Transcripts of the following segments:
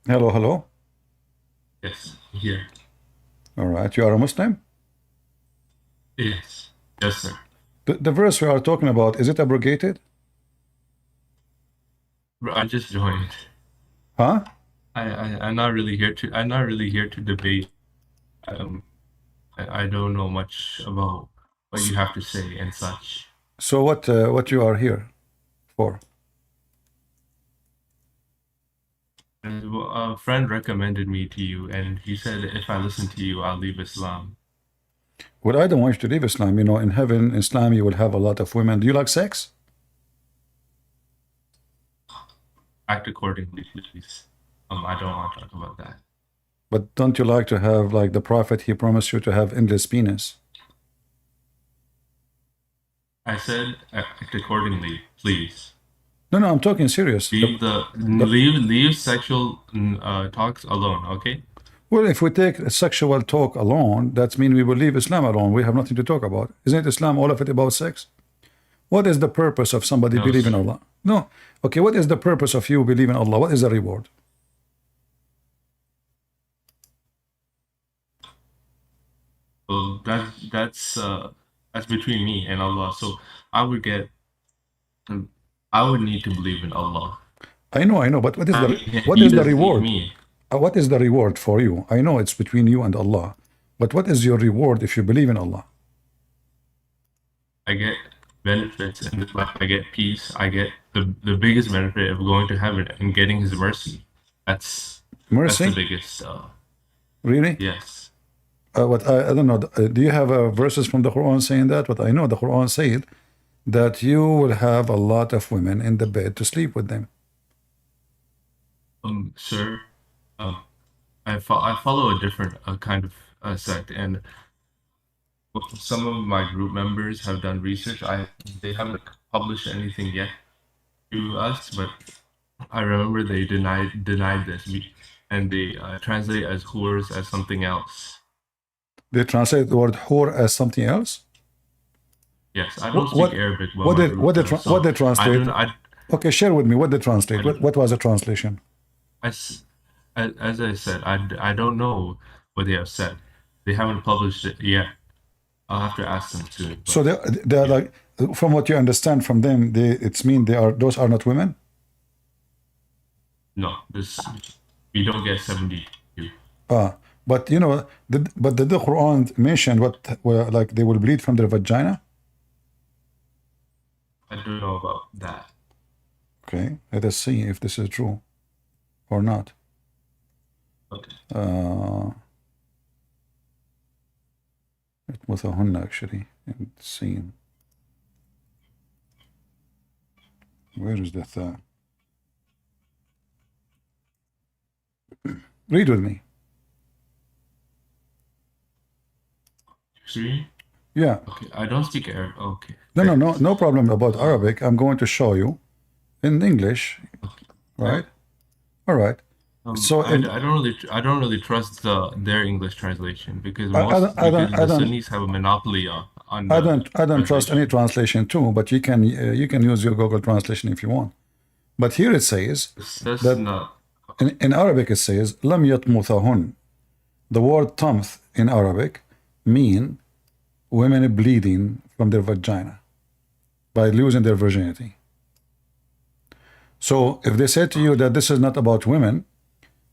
Hello, hello. Yes, here. All right, you are a Muslim? Yes. Yes, sir. The verse we are talking about, is it abrogated? Bro, I just joined. Huh? I'm not really here to debate. Um, I don't know much about what S- you have to say and such. So what you are here for? And a friend recommended me to you, and he said if I listen to you, I'll leave Islam. Well, I don't want you to leave Islam. You know, in heaven, Islam, you will have a lot of women. Do you like sex? Act accordingly, please. I don't want to talk about that. But don't you like to have, like the Prophet, he promised you to have endless penis? I said act accordingly, please. No, no, I'm talking serious. Leave sexual talks alone, okay? Well, if we take sexual talk alone, that means we will leave Islam alone. We have nothing to talk about. Isn't Islam all of it about sex? What is the purpose of somebody No, believing sir. Allah? No. Okay, what is the purpose of you believing Allah? What is the reward? Well, that's between me and Allah. So I would get, I would need to believe in Allah. I know, but I mean, what He is the does reward? me. What is the reward for you? I know it's between you and Allah, but what is your reward if you believe in Allah? I get benefits in this life. I get peace. I get the biggest benefit of going to heaven and getting His mercy. That's the Mercy? biggest. Really? Yes. What I don't know. Do you have verses from the Quran saying that? But I know the Quran said that you will have a lot of women in the bed to sleep with them. Sir. Um, I follow a different kind of sect, and some of my group members have done research. They haven't published anything yet to us, but I remember they denied this, and they translate as whores as something else. They translate the word whore as something else. Yes, I don't What speak what Arabic, but my group does, what so they I do translate? not. Okay, share with me what they translate. I, What was the translation? I s- as I said, I don't know what they have said. They haven't published it yet. I'll have to ask them soon, So but they are yeah, like, from what you understand from them, it's mean they are those are not women. no, this we don't get 72. But you know, but did the Quran mention what like they will bleed from their vagina? I don't know about that. Okay, let us see if this is true or not. Okay. Uh, it was a hunna actually. And seen. Where is that? Read with me. See? Yeah. Okay. I don't speak Arabic. Okay. No, no, Great. no, no problem about Uh, Arabic. I'm going to show you in English, okay. right? All right. So in I don't really trust their English translation I because don't I the don't Sunnis have a monopoly on the I don't trust any translation. translation too, but you can use your Google translation if you want. But here it says That's that not in Arabic it says لم يطمثهن. The word tamth in Arabic mean women bleeding from their vagina by losing their virginity. So if they say to you that this is not about women,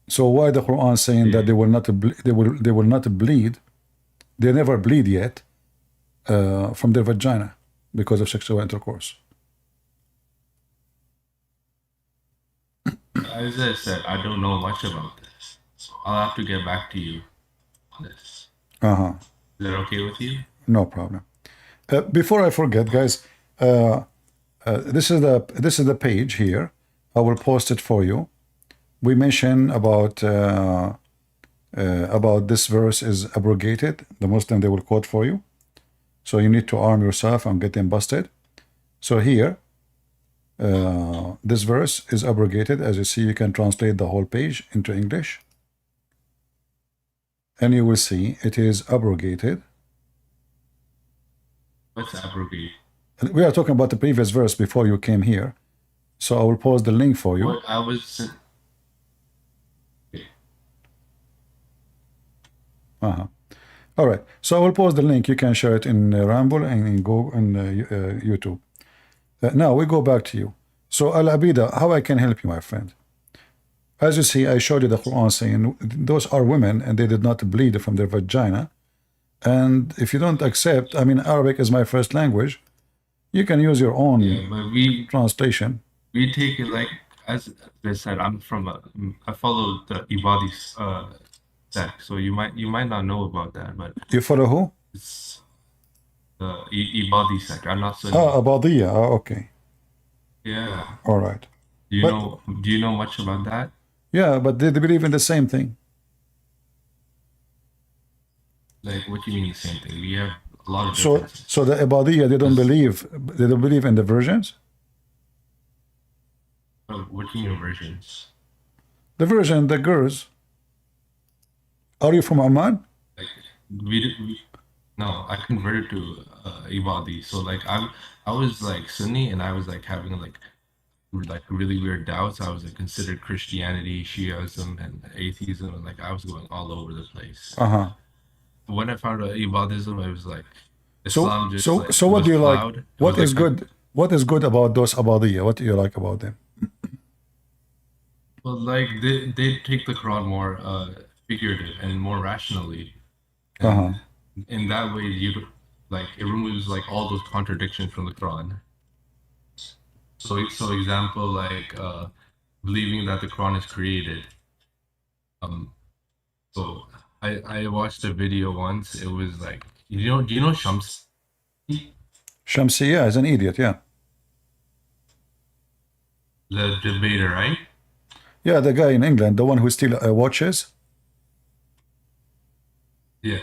so why the Quran saying that yeah. they will not bleed, they never bleed yet from their vagina because of sexual intercourse. As I said, I don't know much about this. So I'll have to get back to you on this. Uh-huh. Is that okay with you? No problem. Before I forget, guys, this is the page here. I will post it for you. We mentioned about this verse is abrogated. The Muslim they will quote for you. So you need to arm yourself and get them busted. So here, this verse is abrogated. As you see, you can translate the whole page into English. And you will see it is abrogated. What's abrogate? We are talking about the previous verse before you came here. So I will post the link for you. What I was All right. So I will post the link. You can share it in Ramble and in Go and YouTube. Now we go back to you. So Al-Abida, how I can help you, my friend? As you see, I showed you the Quran saying those are women and they did not bleed from their vagina. And if you don't accept, I mean, Arabic is my first language. You can use your own but translation. we take it like, as I said, I follow the Ibadi sect, so you might not know about that, but You follow who? it's the Ibadi sect. I'm not Sunni. Abadiyya. Okay. Yeah. All right. Do you know much about that? Yeah, but they believe in the same thing. Like, what do you mean the same thing? We have a lot of differences. So the Ibadiyya, they don't believe in the virgins? What do you mean versions? The virgin, the girls. Are you from Amman? Like, no, I converted to Ibadi. So like I was like Sunni, and I was like having like really weird doubts. I was like considered Christianity, Shiaism, and atheism, and like I was going all over the place. When I found out Ibadism, I was like, Islam just so what do you like? cloud. What is good? What is good about those Abadiyya? What do you like about them? Well, like they take the Quran more figurative and more rationally. And in that way, it removes like all those contradictions from the Quran. So example, like believing that the Quran is created. So I watched a video once. It was like, do you know Shamsi? Shamsi, yeah, is an idiot, yeah. The debater, right? Yeah, the guy in England, the one who still watches. Yeah.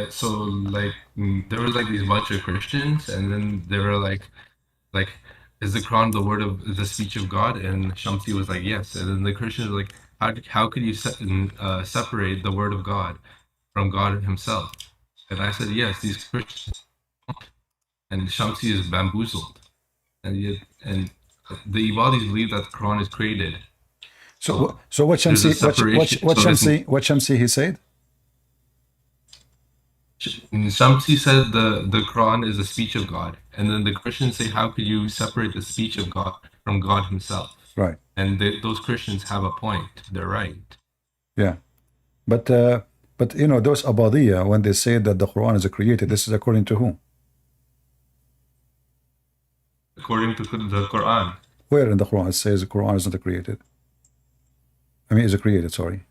So like there was like these bunch of Christians, and then they were like, is the Quran the word of the speech of God? And Shamsi was like, yes. And then the Christians were like, how could you separate the word of God from God himself? And I said, yes, these Christians. And Shamsi is bamboozled, and the Ibadis believe that the Quran is created. So what Shamsi he said? Shamsi said the Quran is the speech of God, and then the Christians say, how could you separate the speech of God from God himself? Right. And those Christians have a point. They're right. Yeah, but you know, those Abadiyya, when they say that the Quran is created, this is according to whom? According to the Quran. Where in the Quran it says the Quran is not created? I mean, is created, sorry.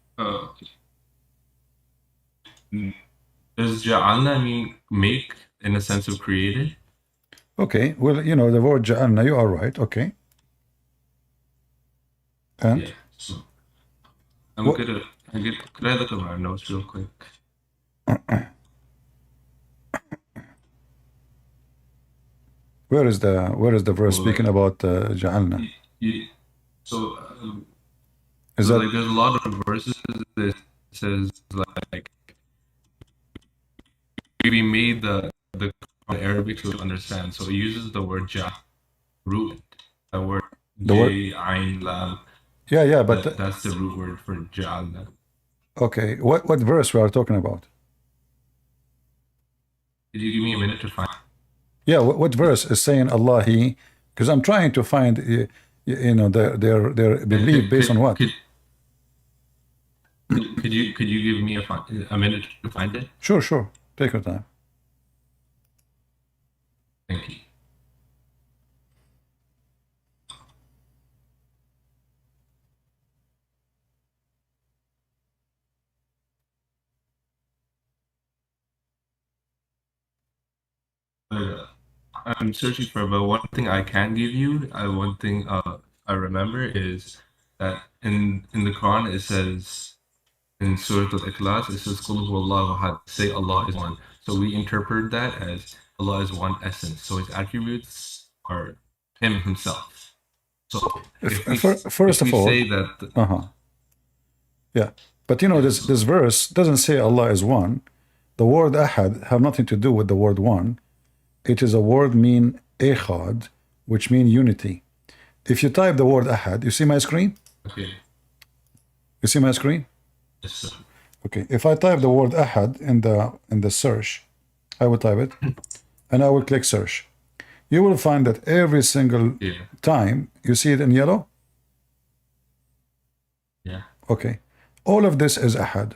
Does ja'alna mean make in a sense of created? Okay, well, you know, the word ja'alna, you are right, okay. And? Yeah, so could I look at my notes real quick? Where is the verse speaking about ja'alna? So is that like there's a lot of verses that says like we made the Arabic to understand. So it uses the word ja, root, the word J, Ain, Lam. Yeah, but that's the root word for ja'alna. Okay, what verse we are talking about? Did you give me a minute to find? Yeah, what verse is saying Allah He? Because I'm trying to find, you know, their belief based on what? Could you give me a minute to find it? Sure. Take your time. Thank you. I'm searching for, but one thing I can give you, one thing I remember is that in the Quran it says, in Surah Al-Ikhlas, it says, Qul huwallahu ahad, say Allah is one. So we interpret that as Allah is one essence. So his attributes are him himself. So first of all, say that yeah, but you know, this verse doesn't say Allah is one. The word ahad have nothing to do with the word one. It is a word mean echad, which mean unity. If you type the word ahad, you see my screen? Okay. You see my screen? Yes, sir. Okay, if I type the word ahad in the search, I will type it and I will click search. You will find that every single time you see it in yellow. Yeah. Okay, all of this is ahad.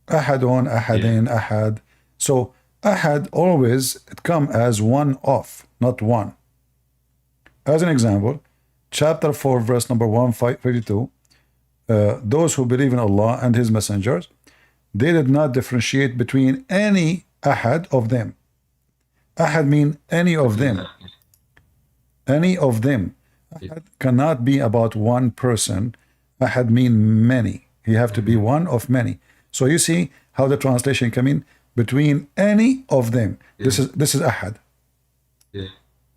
Ahadun, ahadin, ahad. So ahad always it come as one of, not one. As an example, chapter 4, verse number 152, those who believe in Allah and His messengers, they did not differentiate between any ahad of them. Ahad mean any of them. Any of them. Ahad cannot be about one person. Ahad mean many. He have to be one of many. So you see how the translation come in between any of them. This is ahad. Yeah.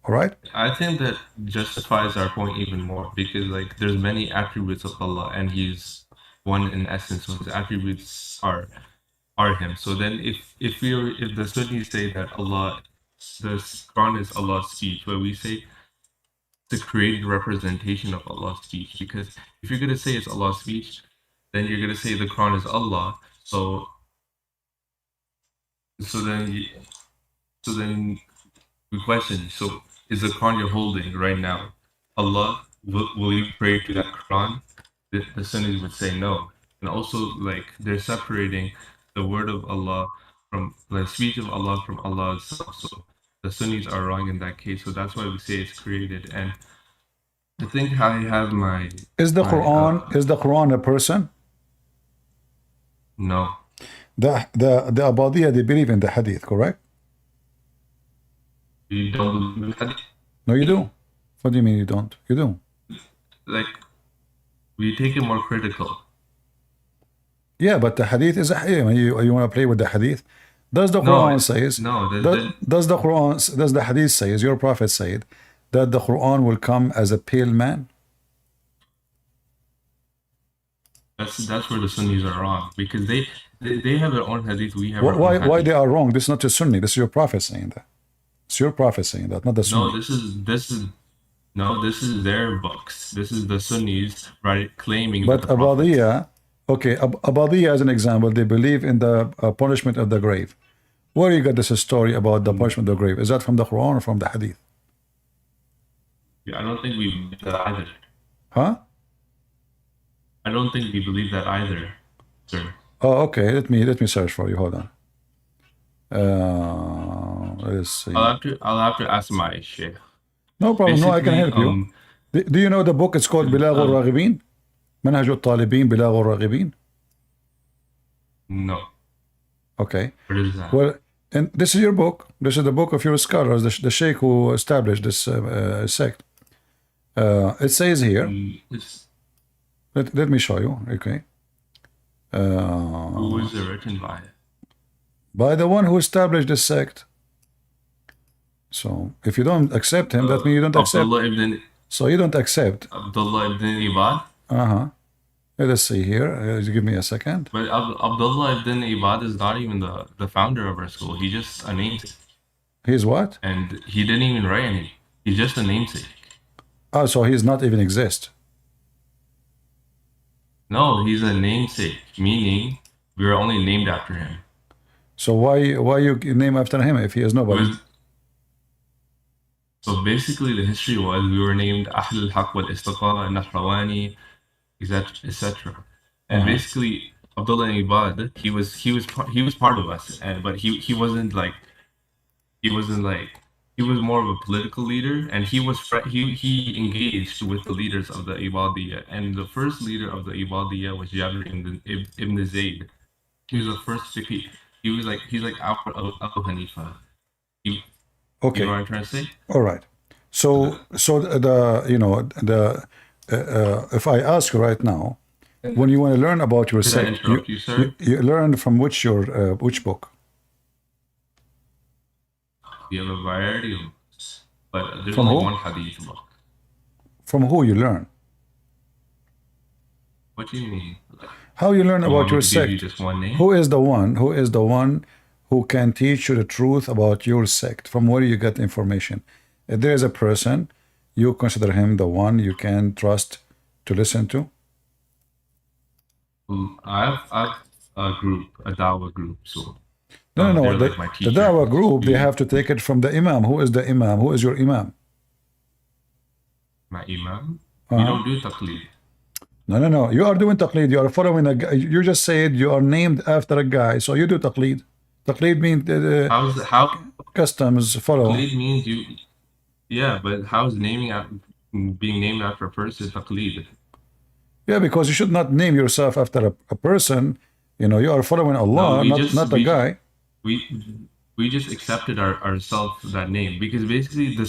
All right. I think that justifies our point even more because like there's many attributes of Allah and He's one in essence. So His attributes are Him. So then if the Sunnis say that Allah, the Quran is Allah's speech, where we say it's a created representation of Allah's speech, because if you're gonna say it's Allah's speech, then you're gonna say the Quran is Allah. So then we question. So is the Quran you're holding right now Allah? Will you pray to that Quran? The Sunnis would say no. And also, like, they're separating the word of Allah from the speech of Allah from Allah itself. So the Sunnis are wrong in that case. So that's why we say it's created. And I think I have my is the Quran a person? No. The Abadiyya, they believe in the Hadith, correct? You don't believe in Hadith? No, you do. What do you mean you don't? You do. Like, we take it more critical. Yeah, but the Hadith is a Hadith. You want to play with the Hadith? Does the Quran says? No. Does the Hadith says? Your Prophet said that the Quran will come as a pale man. That's where the Sunnis are wrong, because they have their own Hadith. We have our own Hadith. Why they are wrong? This is not a Sunni. This is your Prophet saying that. It's your Prophet saying that, not the Sunni. No, this is their books. This is the Sunnis, right, claiming. But Abadiyya, okay, Abadiyya as an example, they believe in the punishment of the grave. Where you got this story about the punishment of the grave? Is that from the Quran or from the Hadith? Yeah, I don't think we believe that either. Huh? I don't think we believe that either, sir. Oh, okay. Let me search for you. Hold on. Let's see. I'll have to ask my sheikh. No problem. No, I can help you. Do you know the book? It's called Bilagh al-Raghibin? Manhaj al-Talibin, Bilagh al-Raghibin? No. Okay. What is that? Well, and this is your book. This is the book of your scholars, the sheikh who established this sect. It says here. Let me show you. Okay. Who is it written by? By the one who established this sect. So if you don't accept him, that means you don't accept. So you don't accept. Abdullah ibn Ibad? Let us see here. Give me a second. But Abdullah ibn Ibad is not even the founder of our school. He's just a namesake. He's what? And he didn't even write any. He's just a namesake. Oh, so he's not even exist. No, he's a namesake, meaning we were only named after him. So why you name after him if he is nobody? So basically, the history was we were named Ahl al-Haq wal-Istiqa, Nahrawani, etc. And basically, Abdullah Ibad, he was part of us, but he was more of a political leader, and he engaged with the leaders of the Ibadiyya, and the first leader of the Ibadiyya was Jabir ibn Zayd. He was the first fiqh. He's like Abu Hanifa. Okay. You know what I'm trying to say? All right. So if I ask you right now, when you want to learn about your sect, you learn from which book? We have a variety of books, but there's From only who? one Hadith book. From who you learn? What do you mean? How you learn about your Give you sect? just one name? Who is the one who can teach you the truth about your sect? From where you get information? If there is a person, you consider him the one you can trust to listen to? I've group, a dawah group. So No. they're like my The teacher. da'wah group, they have to take it from the imam. Who is the imam? Who is your imam? My imam. We don't do taqlid. No. You are doing taqlid. You are following a guy. You just said you are named after a guy, so you do taqlid. Taqlid means How customs follow. taqlid means you? Yeah, but how's being named after a person taqlid? Yeah, because you should not name yourself after a person. You know, you are following Allah, not a guy. We just accepted ourselves that name because basically the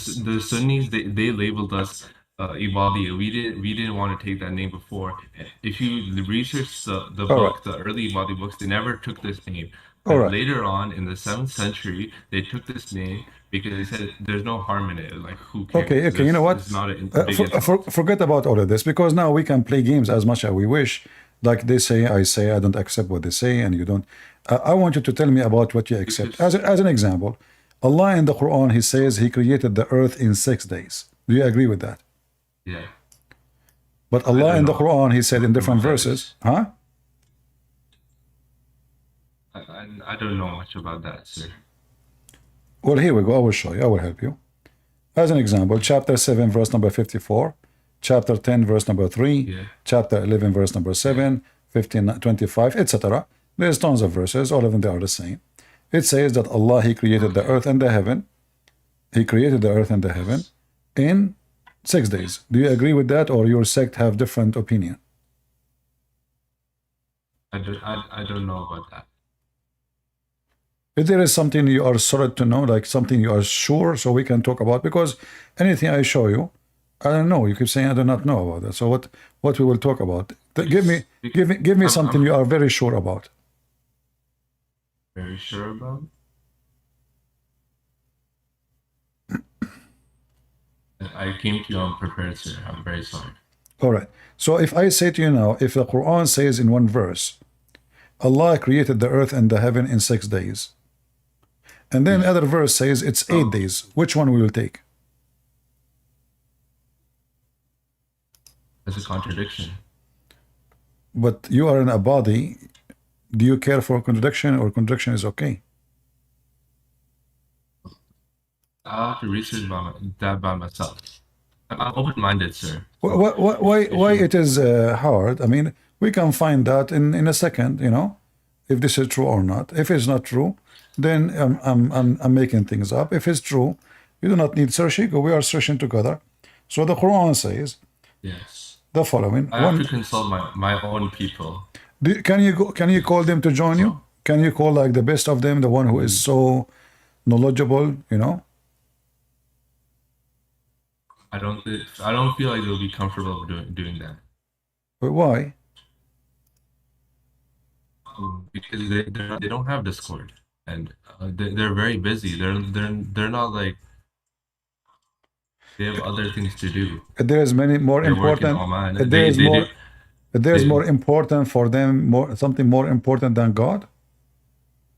Sunnis they labeled us Ibadi. We didn't want to take that name before. If you research the All book, right. the early Ibadi books, they never took this name. All But right. later on in the 7th century, they took this name because they said there's no harm in it. Like who cares? Okay. You know what? It's not a big insult. Forget about all of this because now we can play games as much as we wish. Like they say, I don't accept what they say, and you don't. I want you to tell me about what you accept. As an example, Allah in the Quran, He says He created the earth in 6 days. Do you agree with that? Yeah. But Allah in the know. Quran, He said in different What that verses, huh? I don't know much about that, sir. Well, here we go. I will show you. I will help you. As an example, chapter 7, verse number 54, chapter 10, verse number 3, Yeah. chapter 11, verse number 7, 15, 25, etc. There's tons of verses. All of them, they are the same. It says that Allah, He created the earth and the heaven. He created the earth and the heaven in 6 days. Do you agree with that, or your sect have different opinion? I don't know about that. If there is something you are solid to know, like something you are sure, so we can talk about, because anything I show you, I don't know. You keep saying I do not know about that. So what we will talk about? Give me something you are very sure about. Very sure about? I came to you unprepared, sir. I'm very sorry. All right. So if I say to you now, if the Quran says in one verse, Allah created the earth and the heaven in 6 days, and then other verse says it's 8 days, which one we will take? That's a contradiction. But you are in a body. Do you care for contradiction, or contradiction is okay? I'll have to research that by myself. I'm open-minded, sir. Why it is hard? I mean, we can find that in a second, you know, if this is true or not. If it's not true, then I'm making things up. If it's true, you do not need searching. We are searching together. So the Quran says, yes, the following. I have to consult my own people. Can you call them to join you? Can you call like the best of them, the one who is so knowledgeable, you know? I don't feel like they'll be comfortable doing that. But why? Because they don't have Discord, and they're very busy. They're not like, they have other things to do. There's many more They're important. working online. There's more important for them, something more important than God.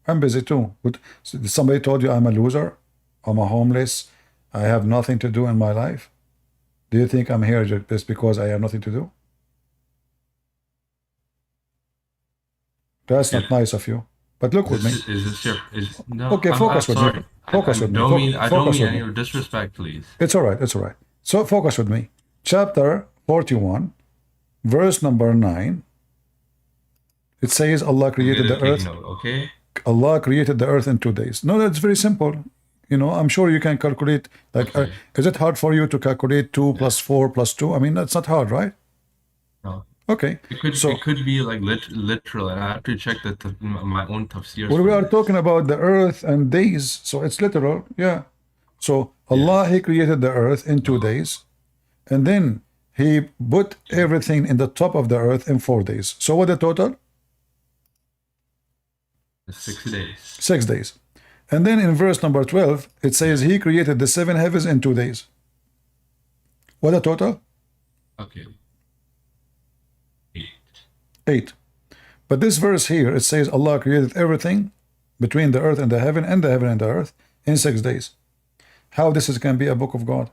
I'm busy too. But somebody told you I'm a loser, I'm a homeless, I have nothing to do in my life. Do you think I'm here just because I have nothing to do? That's not nice of you. But look with me. No, okay, focus with me. Focus with me. I don't mean any disrespect, please. It's all right. It's all right. So focus with me. Chapter 41, verse number 9. It says Allah created the earth. Note, okay. Allah created the earth in 2 days. No, that's very simple. You know, I'm sure you can calculate. Like, okay. Is it hard for you to calculate 2 plus 4 plus 2? I mean, that's not hard, right? No. Okay. It could be like literal, and I have to check my own tafsir. Well, we are talking about the earth and days, so it's literal. Yeah. So Allah, He created the earth in 2 days, and then He put everything in the top of the earth in 4 days. So what the total? 6 days. 6 days. And then in verse number 12, it says He created the 7 heavens in 2 days. What the total? Okay. 8. But this verse here, it says Allah created everything between the earth and the heaven and the heaven and the earth in 6 days. How this can be a book of God?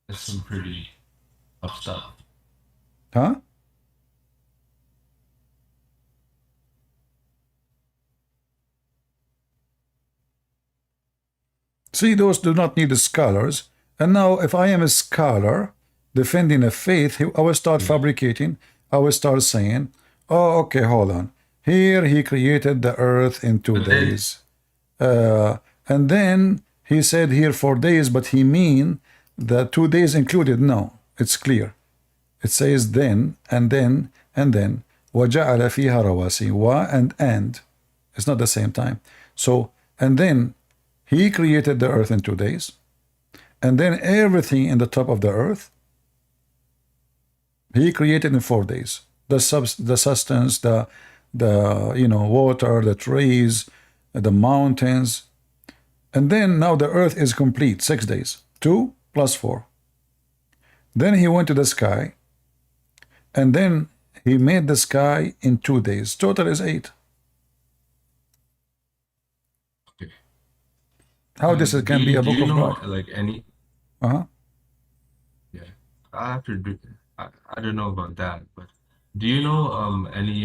That's some pretty tough stuff. Huh? See, those do not need the scholars. And now, if I am a scholar defending a faith, I will start fabricating. I will start saying, oh, okay, hold on. Here he created the earth in 2 days. And then he said here 4 days, but he mean the 2 days included. No, it's clear. It says then, and then, and then. وَجَعَلَ فِيهَا رَوَاسِي. Wa and. It's not the same time. So, and then he created the earth in 2 days. And then everything in the top of the earth, he created in 4 days. The sustenance, the water, the trees, the mountains. And then now the earth is complete, 6 days. 2 plus 4. Then he went to the sky. And then he made the sky in 2 days. Total is 8. Okay. How this can be a book of God? Like any? Yeah, I have to do. I don't know about that, but do you know any?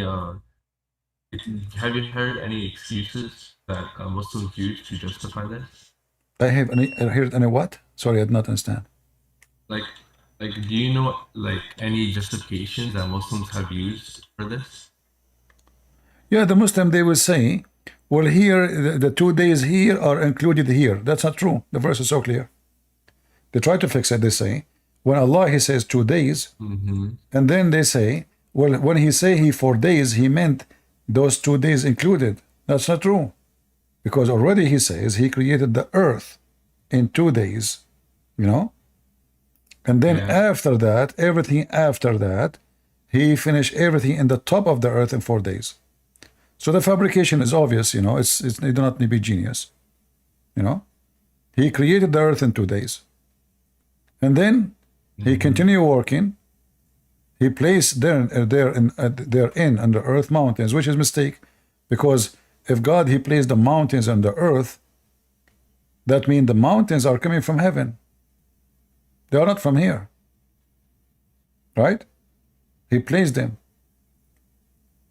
Have you heard any excuses that Muslims use to justify this? I heard any what? Sorry, I did not understand. Like, do you know like any justifications that Muslims have used for this? Yeah, the Muslim, they will say, well, here, the 2 days here are included here. That's not true. The verse is so clear. They try to fix it. They say, when Allah, he says 2 days, and then they say, well, when he say he 4 days, he meant those 2 days included. That's not true. Because already he says he created the earth in 2 days, and then after that, everything after that, he finished everything in the top of the earth in 4 days. So the fabrication is obvious, you do not need to be genius, He created the earth in 2 days. And then he continued working. He placed therein on the earth mountains, which is mistake, because if God, he placed the mountains on the earth, that means the mountains are coming from heaven. They are not from here. Right? He placed them.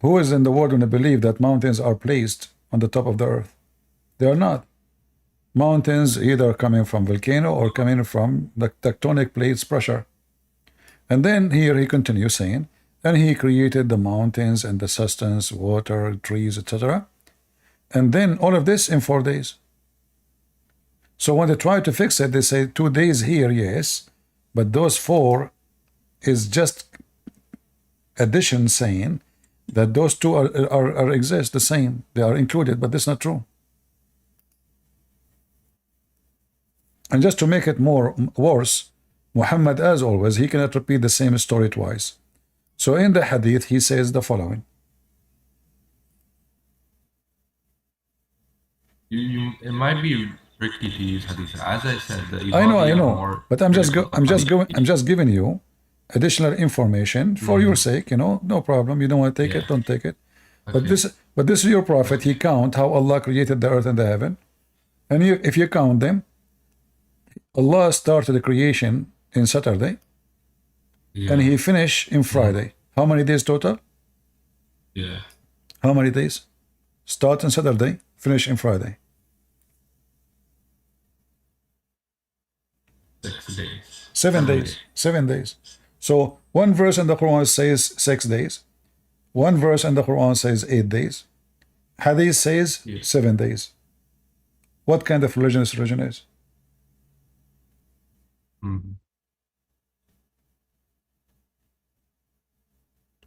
Who is in the world going to believe that mountains are placed on the top of the earth? They are not. Mountains either coming from volcano or coming from the tectonic plates pressure. And then here he continues saying, and he created the mountains and the sustenance, water, trees, etc. And then all of this in 4 days. So when they try to fix it, they say 2 days here, yes, but those 4 is just addition, saying that those 2 are exist the same. They are included, but that's not true. And just to make it worse, Muhammad, as always, he cannot repeat the same story twice. So in the Hadith, he says the following. It might be tricky to use Hadith. As I said, I know, but I'm just giving you additional information for your sake. No problem. You don't want to take it, don't take it. Okay. But this is your prophet. He count how Allah created the earth and the heaven, and if you count them, Allah started the creation in Saturday, and he finished in Friday. How many days total? Yeah. How many days? Start on Saturday, finish in Friday. 6 days. 7 days. 7 days. So one verse in the Quran says 6 days. One verse in the Quran says 8 days. Hadith says 7 days. What kind of religion is?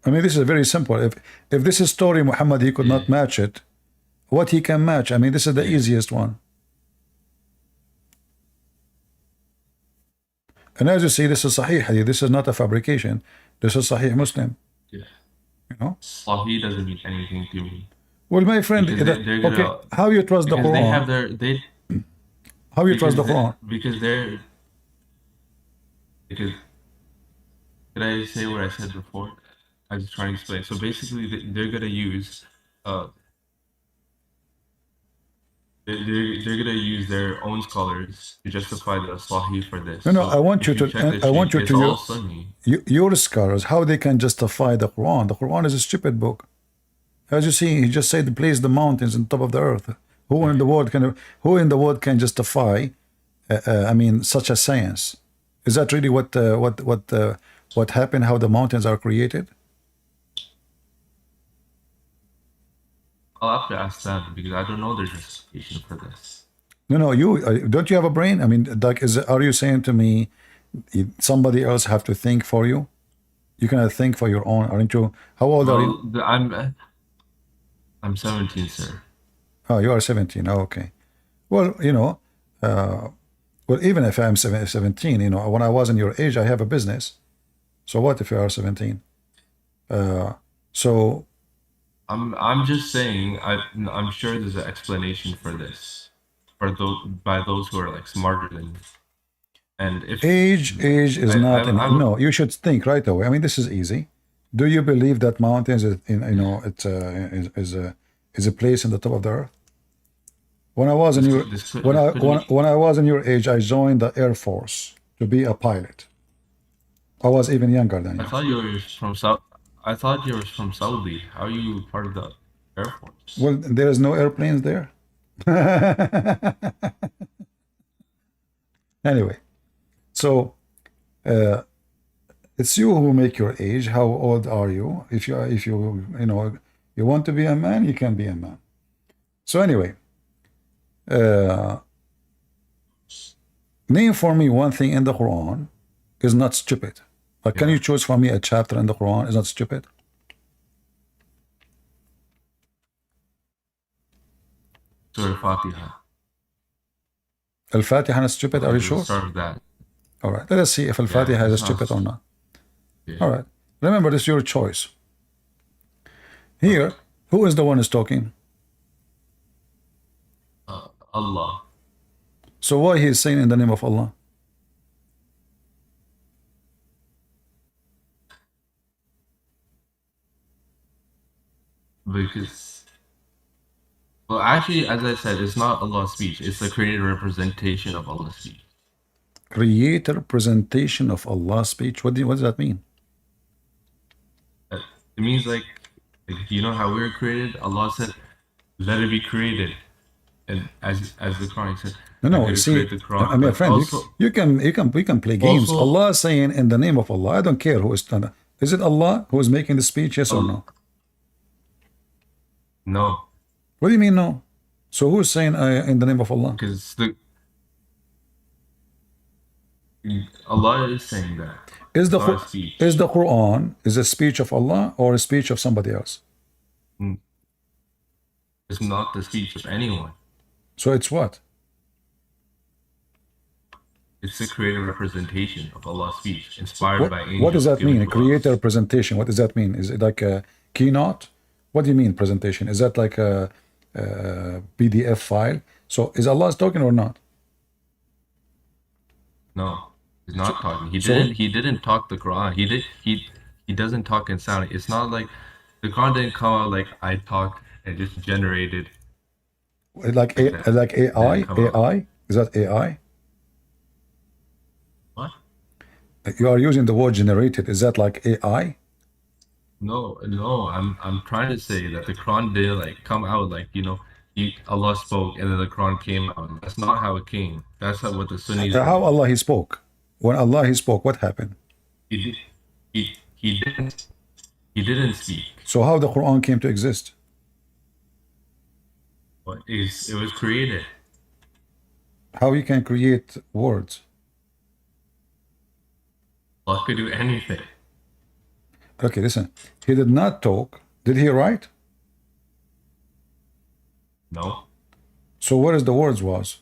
I mean, this is very simple. If this is story, Muhammad, he could not match it. What he can match? I mean, this is the easiest one. And as you see, this is Sahih Hadith. This is not a fabrication. This is Sahih Muslim. Yeah. Sahih doesn't mean anything to me. Well, my friend, okay, how you trust the Quran? How you trust the Quran? Did I say what I said before? I was trying to explain. So basically, they're gonna use they're gonna use their own scholars to justify the Sahih for this. No, I want you to your scholars, how they can justify the Quran. The Quran is a stupid book. As you see, he just said place the mountains on top of the earth. Who in the world can justify I mean, such a science. Is that really what happened? How the mountains are created? I'll have to ask them because I don't know their justification for this. No. You don't you have a brain? I mean, like, are you saying to me somebody else have to think for you? You cannot think for your own, aren't you? How old are you? Well, I'm 17, sir. Oh, you are 17. Oh, okay. Well, well, even if I'm 17, when I was in your age, I have a business. So what if you are 17? So I'm just saying I'm sure there's an explanation for this, by those who are like smarter than me. And if age is not no, you should think right away. I mean, this is easy. Do you believe that mountains is a place in the top of the earth? When I was in your when I was in your age, I joined the Air Force to be a pilot. I was even younger than you. I thought you were from South. I thought you were from Saudi. How are you part of the Air Force? Well, there is no airplanes there. Anyway, so it's you who make your age. How old are you? If you want to be a man, you can be a man. So anyway, name for me one thing in the Quran is not stupid. Like, can you choose for me a chapter in the Quran is not stupid? Surah Fatiha. Al-Fatiha is stupid, are you sure? Start with that. All right, let us see if Al-Fatiha is stupid or not. Yeah. All right, remember, this is your choice. Here, who is the one who's talking? Allah. So why he is saying in the name of Allah? Because, well, actually, as I said, it's not Allah's speech. It's the created representation of Allah's speech. Creator presentation of Allah's speech. What does that mean? It means like you know how we were created. Allah said, "Let it be created," and as the Quran said, No. You see, I mean, friend, also, we can play games. Also, Allah is saying in the name of Allah. I don't care who is done. Is it Allah who is making the speech? Yes or no? No. What do you mean no? So who is saying in the name of Allah? Because Allah is saying that. Is the Quran is a speech of Allah or a speech of somebody else? It's not the speech of anyone. So it's what? It's the created representation of Allah's speech, inspired by angels. What does that mean? A creator representation. What does that mean? Is it like a keynote? What do you mean presentation? Is that like a PDF file? So is Allah talking or not? No, he's not talking. He didn't talk the Quran. He doesn't talk in sound. It's not like the Quran didn't come out like I talked and just generated. Like AI? AI? Is that AI? What? You are using the word generated. Is that like AI? No. I'm trying to say that the Quran didn't like come out like Allah spoke and then the Quran came out. That's not how it came. That's not what the Sunnis. How Allah he spoke? When Allah he spoke, what happened? He didn't speak. So how the Quran came to exist? It was created. How you can create words? Allah could do anything. Okay, listen. He did not talk. Did he write? No. So where is the words was?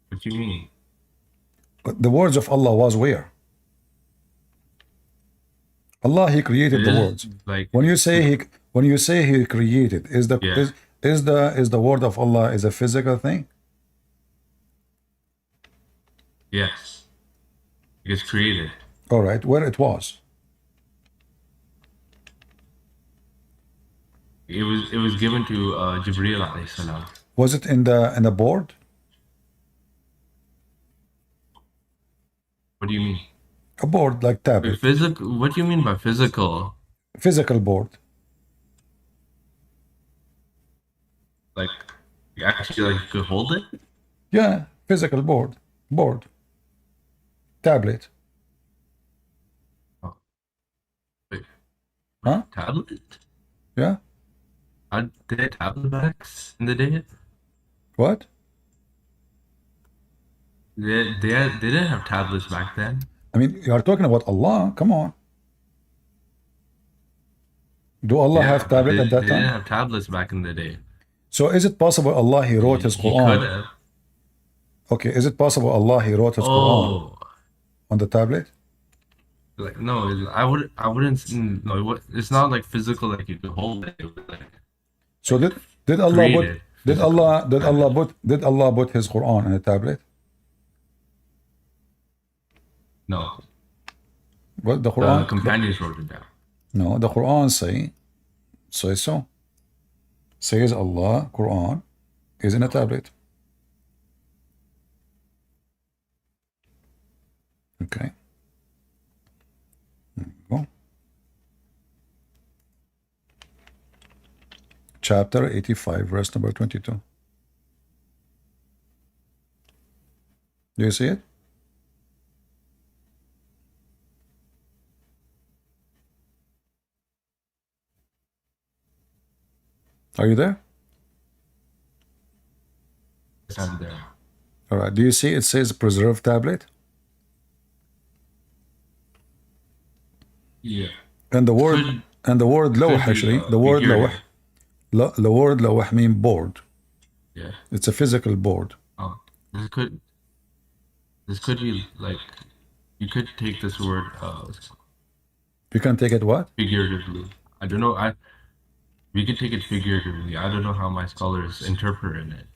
What do you mean? But the words of Allah was where? Allah he created the words. Like when you say he created, is the word of Allah is a physical thing? Yes. It's created. All right, where it was? It was given to Jibreel alayhi salam. Was it in the board? What do you mean? A board like tablet. Physical? What do you mean by physical? Physical board. Like you actually like you could hold it? Yeah, physical board, tablet. Oh, wait, Huh? tablet? Yeah. Did they have tablet backs in the day? What? They didn't have tablets back then. I mean, you are talking about Allah. Come on. Do Allah Yeah, have but tablet at they that didn't time? have tablets back in the day. So is it possible Allah He wrote His He could Quran? have. Okay, is it possible Allah He wrote His Quran Oh, on the tablet? like no, I wouldn't. No, it's not like physical. Like you could hold it. It was So like did Allah put created physical, kind of. did Allah put His Quran on a tablet? No, Well, the the Quran, companions wrote it down. no, the Quran say so. Says Allah, Quran is in a tablet. Okay. Go. Chapter 85, verse number 22. Do you see it? Are you there? Yes, I'm there. All right. Do you see it says preserved tablet? Yeah. And the word lawh, Could be actually, the word lawh, figurative. the word lawh mean board. Yeah. It's a physical board. Oh, this could be like you could take this word You can take it what? figuratively. I don't know. We could take it figuratively. I don't know how my scholars interpret it.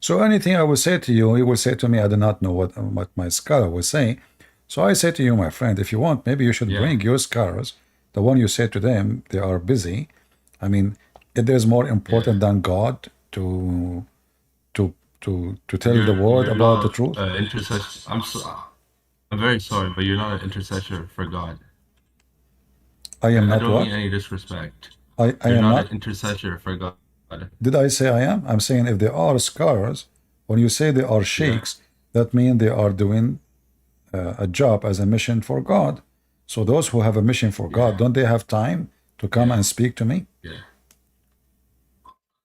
So anything I will say to you, you will say to me, I do not know what my scholar will say. So I say to you, my friend, if you want, maybe you should bring your scholars. The one you say to them, they are busy. I mean, if there's more important than God to tell the world You're about the not truth. intercessor. I'm very sorry, but you're not an intercessor for God. I am I not don't what? mean any disrespect. I You're am not not. an intercessor for God. Did I say I am? I'm saying if they are scholars, when you say they are sheikhs, that means they are doing a job as a mission for God. So those who have a mission for God, don't they have time to come and speak to me? Yeah.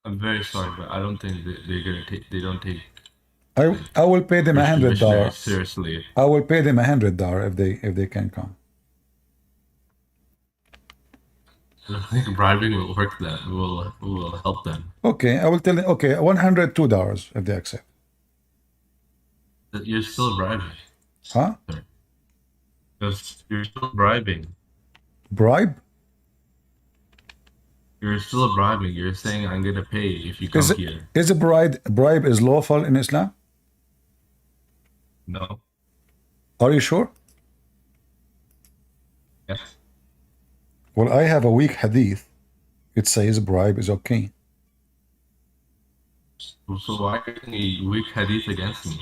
I'm very sorry, but I don't think they're gonna take. They don't take I will pay them Christian $100. missionaries seriously. I will pay them $100 if they can come. I don't think bribing will work. That will help them. Okay, I will tell them. Okay, $102 if they accept. You're still bribing. Huh? You're still bribing. Bribe? You're still bribing. You're saying I'm gonna pay if you come here. Is a bribe is lawful in Islam? No. Are you sure? Yes. Well, I have a weak hadith. It says bribe is okay. So why are you a weak hadith against me?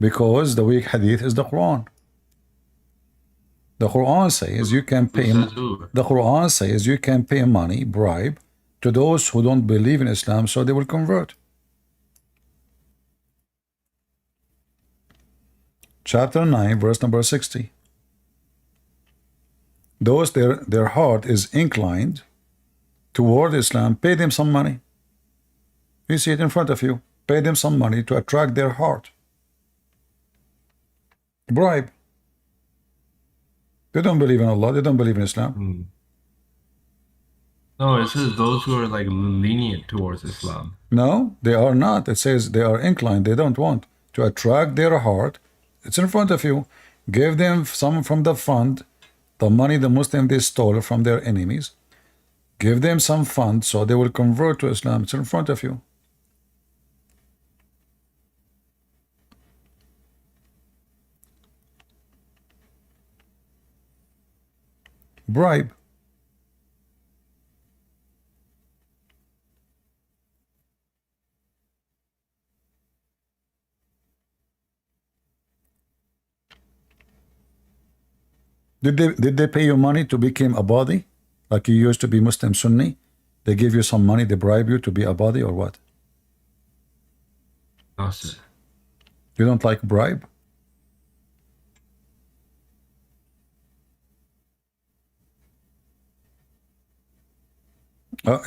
Because the weak hadith is the Quran. The Quran says you can pay. The Quran says you can pay money, bribe, to those who don't believe in Islam, so they will convert. Chapter 9, verse number 60. Those their heart is inclined toward Islam, pay them some money. You see it in front of you. Pay them some money to attract their heart. Bribe. They don't believe in Allah. They don't believe in Islam. No, it says those who are like lenient towards Islam. No, they are not. It says they are inclined. They don't want to attract their heart. It's in front of you. Give them some from the fund, the money the Muslim they stole from their enemies. Give them some fund so they will convert to Islam. It's in front of you. Bribe. Did they pay you money to become a body? Like you used to be Muslim Sunni? They give you some money, they bribe you to be a body or what? No, sir. You don't like bribe?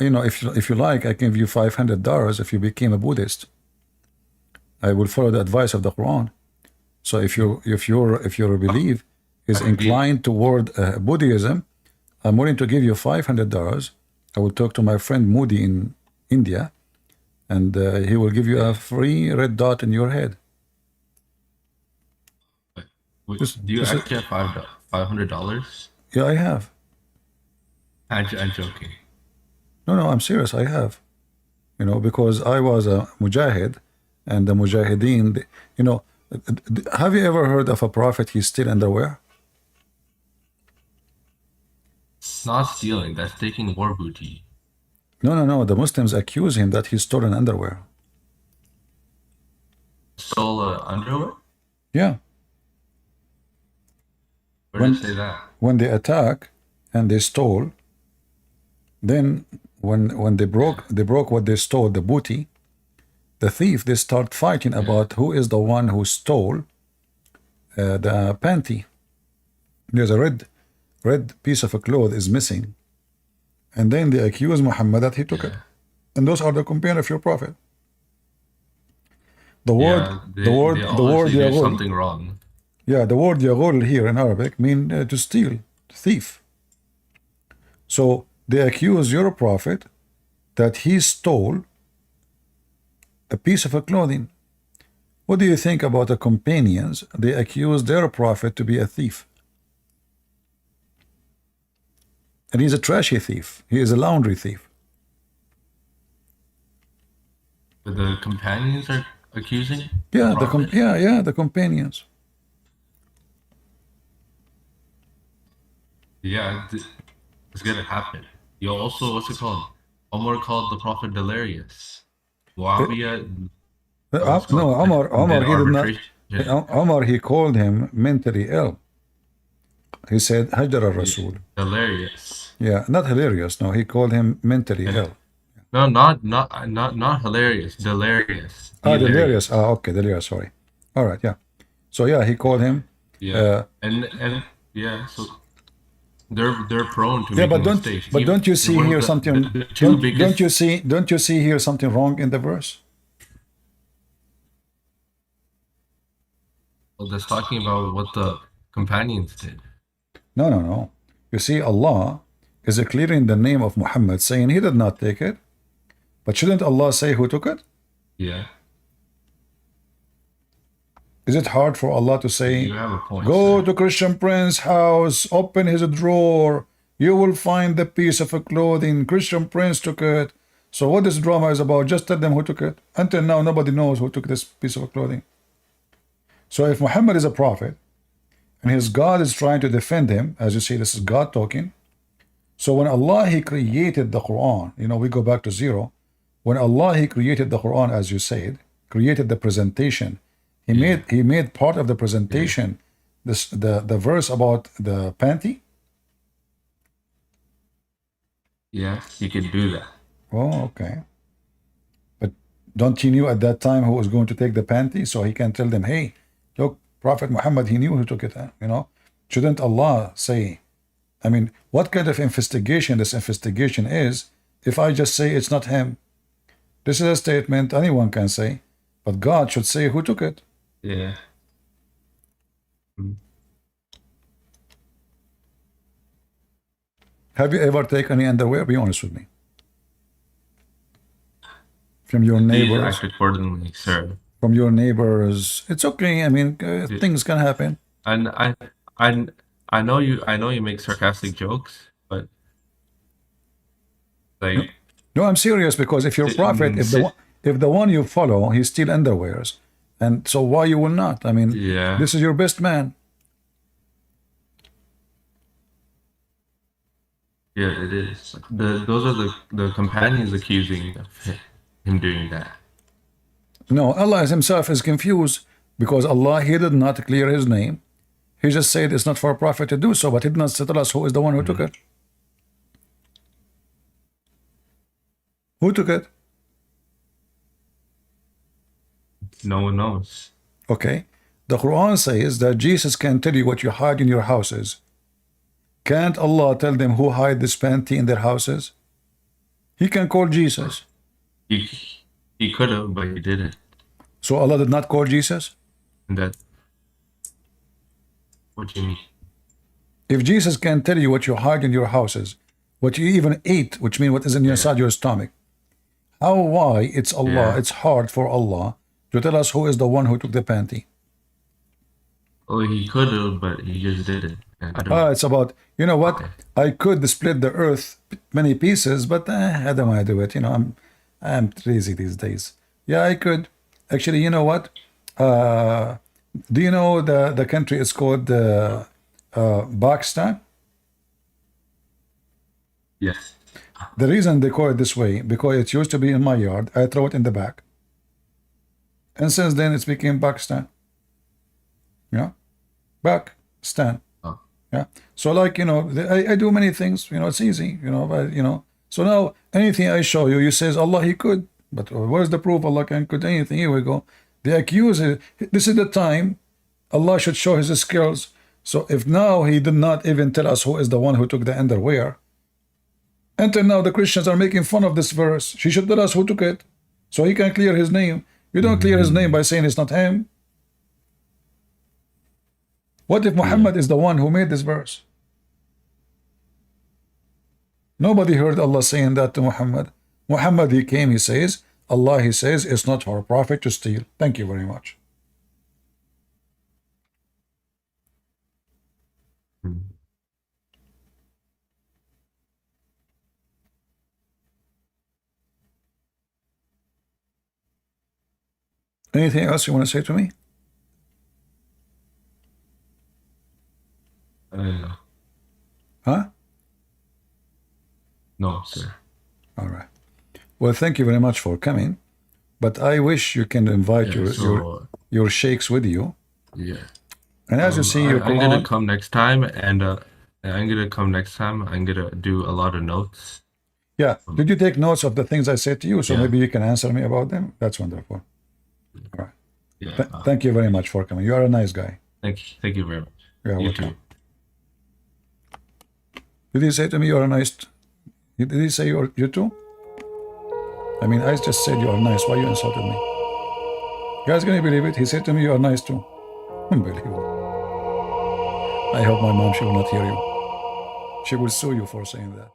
You know, if you like, I can give you $500 if you became a Buddhist. I will follow the advice of the Quran. So if your belief is inclined toward Buddhism, I'm willing to give you $500. I will talk to my friend Moody in India, and he will give you a free red dot in your head. Do you actually have $500? Yeah, I have. I'm joking. No, I'm serious. I have. You know, because I was a mujahid, and the mujahideen, you know, have you ever heard of a prophet he steal underwear? It's not stealing. That's taking war booty. No. The Muslims accuse him that he stole an underwear. Stole underwear? Yeah. Where did it say that? When they attack and they stole, then when they broke what they stole, the booty, the thief, they start fighting about who is the one who stole the panty. There's a red piece of a cloth is missing, and then they accuse Muhammad that he took it, and those are the companions of your prophet. The word there's something wrong. Yeah, the word yaghul here in Arabic mean to steal, thief. So they accuse your prophet that he stole a piece of a clothing. What do you think about the companions? They accuse their prophet to be a thief. And he's a trashy thief. He is a laundry thief. The companions are accusing? Yeah, the companions. Yeah, it's gonna happen. You also, what's it called? Omar called the prophet delirious. Muawiyah. No, Omar, he did not. Omar, he called him mentally ill. He said, Hajar al-Rasul. Hilarious. Yeah, not hilarious. No, he called him mentally ill. No, not hilarious. Delirious. Delirious. Okay, delirious. Sorry. All right. Yeah. So yeah, he called him. Yeah. And yeah. So they're prone to making mistakes. But don't you see here something? Don't you see here something wrong in the verse? Well, that's talking about what the companions did. No. You see, Allah is clearing the name of Muhammad, saying he did not take it. But shouldn't Allah say who took it? Yeah. Is it hard for Allah to say, you have a point, go to christianprince's house, open his drawer, you will find the piece of a clothing, christianprince took it. So what this drama is about, just tell them who took it. Until now, nobody knows who took this piece of clothing. So if Muhammad is a prophet, and his God is trying to defend him, as you see, this is God talking. So when Allah, he created the Quran, you know, we go back to zero. When Allah, he created the Quran, as you said, created the presentation, he made part of the presentation the verse about the panty. Yeah, you can do that. Oh, okay. But don't he knew at that time who was going to take the panty, so he can tell them, hey, look, Prophet Muhammad, he knew who took it, you know? Shouldn't Allah say, I mean, what kind of investigation this investigation is if I just say it's not him? This is a statement anyone can say, but God should say who took it. Yeah. Have you ever taken any underwear? Be honest with me. From your neighbors? Act accordingly, sir. From your neighbors, it's okay. I mean, things can happen. And I know you make sarcastic jokes, but like no, I'm serious, because if your prophet, if the one you follow, he steal underwears, and so why you will not? I mean, this is your best man. Yeah, it is. Those are the companions accusing him doing that. No, Allah himself is confused, because Allah, he did not clear his name. He just said it's not for a prophet to do so, but he did not tell us who is the one who took it. Who took it? No one knows. Okay. The Quran says that Jesus can tell you what you hide in your houses. Can't Allah tell them who hide this panty in their houses? He can call Jesus. He could have, but he didn't. So Allah did not call Jesus? And that. What do you mean? If Jesus can tell you what you hide in your houses, what you even eat, which means what is inside your stomach, why it's Allah, it's hard for Allah to tell us who is the one who took the panty? Oh, he could have, but he just didn't. It's about, you know what? Okay. I could split the earth many pieces, but I don't want to do it. You know, I'm lazy these days. Yeah, I could. Actually, you know what? Do you know the country is called Pakistan? Yes. The reason they call it this way, because it used to be in my yard. I throw it in the back. And since then, it's became Pakistan. Yeah? Pakistan. Oh. Yeah. So like, you know, I do many things, you know, it's easy, you know, but, you know. So now, anything I show you, you says, Allah, he could. But where's the proof Allah can could anything? Here we go. They accuse it. This is the time Allah should show his skills. So if now he did not even tell us who is the one who took the underwear, until now the Christians are making fun of this verse. She should tell us who took it, so he can clear his name. You don't clear his name by saying it's not him. What if Muhammad is the one who made this verse? Nobody heard Allah saying that to Muhammad. Muhammad, he came, he says, Allah, he says, it's not for a prophet to steal. Thank you very much. Anything else you want to say to me? Huh? No, sir. All right. Well, thank you very much for coming. But I wish you can invite your sheikhs with you. Yeah. And as you see, your I'm Quran. gonna come next time, and I'm gonna come next time. I'm gonna do a lot of notes. Yeah. Did you take notes of the things I said to you? So maybe you can answer me about them. That's wonderful. All right. Yeah. Thank you very much for coming. You are a nice guy. Thank you very much. Yeah, You welcome. too. Did he say to me you are a nice? Did he say you too? I mean, I just said you are nice. Why you insulted me? You guys gonna believe it? He said to me you are nice too. Unbelievable. I hope my mom, she will not hear you. She will sue you for saying that.